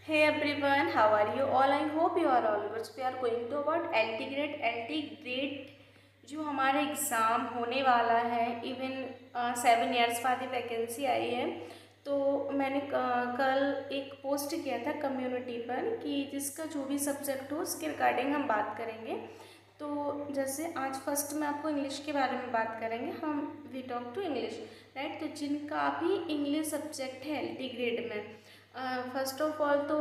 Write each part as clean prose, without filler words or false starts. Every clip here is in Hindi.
Hey everyone, how are you all? I hope you are all good. We are going to about LT grade जो हमारा एग्ज़ाम होने वाला है। इवन 7 ईयर्स बाद ही वैकेंसी आई है। तो मैंने कल एक पोस्ट किया था कम्युनिटी पर कि जिसका जो भी सब्जेक्ट हो उसके रिगार्डिंग हम बात करेंगे। तो जैसे आज फर्स्ट में आपको इंग्लिश के बारे में बात करेंगे हम। We talk to English, right. तो जिनका भी इंग्लिश सब्जेक्ट है LT ग्रेड में, फर्स्ट ऑफ ऑल तो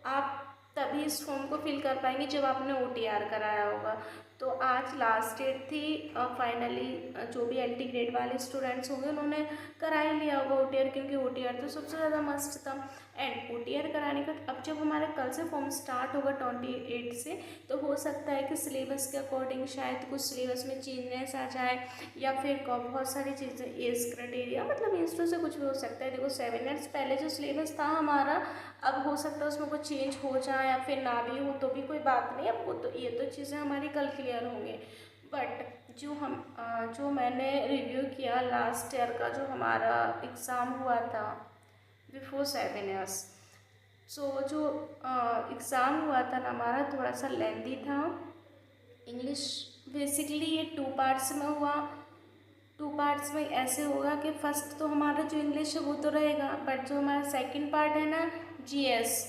आप तभी इस फॉर्म को फिल कर पाएंगे जब आपने OTR कराया होगा। तो आज लास्ट डेट थी। फाइनली जो भी LT ग्रेड वाले स्टूडेंट्स होंगे उन्होंने करा ही लिया होगा OTR, क्योंकि OTR तो सबसे ज़्यादा मस्त था। एंड OTR कराने का अब जब हमारा कल से फॉर्म स्टार्ट होगा 28 से, तो हो सकता है कि सिलेबस के अकॉर्डिंग शायद कुछ सिलेबस में चेंजेस आ जाए, या फिर बहुत सारी चीज़ें एज क्राइटेरिया मतलब इंस्टू से कुछ भी हो सकता है। देखो 7 ईयर्स पहले जो सिलेबस था हमारा, अब हो सकता है उसमें कुछ चेंज हो जाए या फिर ना भी हो तो भी कोई बात नहीं। अब वो तो ये तो चीज़ें हमारी कल क्लियर होंगे। बट जो मैंने रिव्यू किया लास्ट ईयर का जो हमारा एग्ज़ाम हुआ था बिफोर 7 ईयर्स, सो जो एग्ज़ाम हुआ था ना हमारा थोड़ा सा लेंदी था। इंग्लिश बेसिकली ये 2 पार्ट्स में हुआ। 2 पार्ट्स में ऐसे होगा कि फर्स्ट तो हमारा जो इंग्लिश है वो तो रहेगा, बट जो हमारा सेकंड पार्ट है ना GS,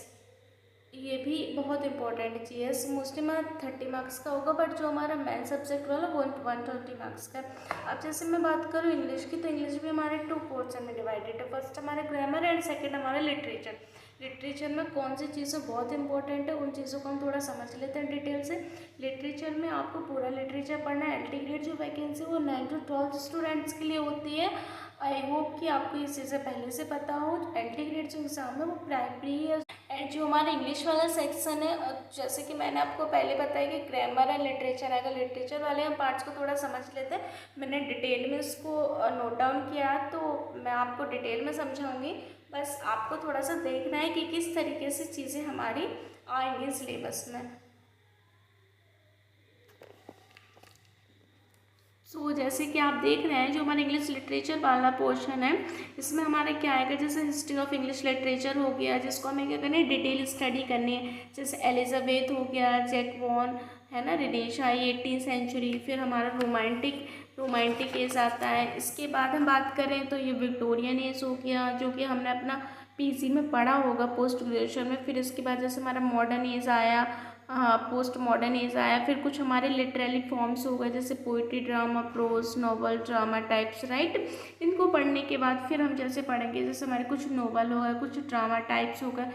ये भी बहुत इंपॉर्टेंट है। GS मोस्टली हमारा 30 मार्क्स का होगा, बट जो हमारा मेन सब्जेक्ट वाला वो 120 मार्क्स का। अब जैसे मैं बात करूँ इंग्लिश की, तो इंग्लिश भी हमारे 2 पोर्शन में डिवाइडेड है। फर्स्ट हमारा ग्रामर एंड सेकंड हमारा लिटरेचर। लिटरेचर में कौन सी चीज़ें बहुत इंपॉर्टेंट है उन चीज़ों को हम थोड़ा समझ लेते हैं डिटेल से। लिटरेचर में आपको पूरा लिटरेचर पढ़ना है। LT ग्रेड जो वैकेंसी वो 9 to 12 स्टूडेंट्स के लिए होती है। आई होप कि आपको ये चीज़ें पहले से पता हो। LT ग्रेड जो एग्ज़ाम है वो प्राइमरी है। एंड जो हमारा इंग्लिश वाला सेक्शन है, जैसे कि मैंने आपको पहले बताया कि ग्रामर एंड लिटरेचर आएगा। लिटरेचर वाले हम पार्ट्स को थोड़ा समझ लेते हैं। मैंने डिटेल में इसको नोट डाउन किया, तो मैं आपको डिटेल में समझाऊंगी। बस आपको थोड़ा सा देखना है कि किस तरीके से चीज़ें हमारी आएंगी सिलेबस में। सो जैसे कि आप देख रहे हैं जो हमारा इंग्लिश लिटरेचर वाला पोर्शन है, इसमें हमारा क्या आएगा, जैसे हिस्ट्री ऑफ इंग्लिश लिटरेचर हो गया, जिसको हमें क्या करना है, डिटेल स्टडी करनी है। जैसे एलिजाबेथ हो गया, जैक वॉन है ना, रिनेशा आई 18th सेंचुरी। फिर हमारा रोमांटिक एज आता है। इसके बाद हम बात करें तो ये विक्टोरियन एज हो गया, जो कि हमने अपना PG में पढ़ा होगा पोस्ट ग्रेजुएशन में। फिर इसके बाद जैसे हमारा मॉडर्न एज आया, हाँ पोस्ट मॉडर्न एज आया। फिर कुछ हमारे लिटरेरी फॉर्म्स हो गए, जैसे poetry, drama, prose, novel, drama types, right. इनको पढ़ने के बाद फिर हम जैसे पढ़ेंगे, जैसे हमारे कुछ नॉवल हो गए, कुछ ड्रामा टाइप्स हो गए,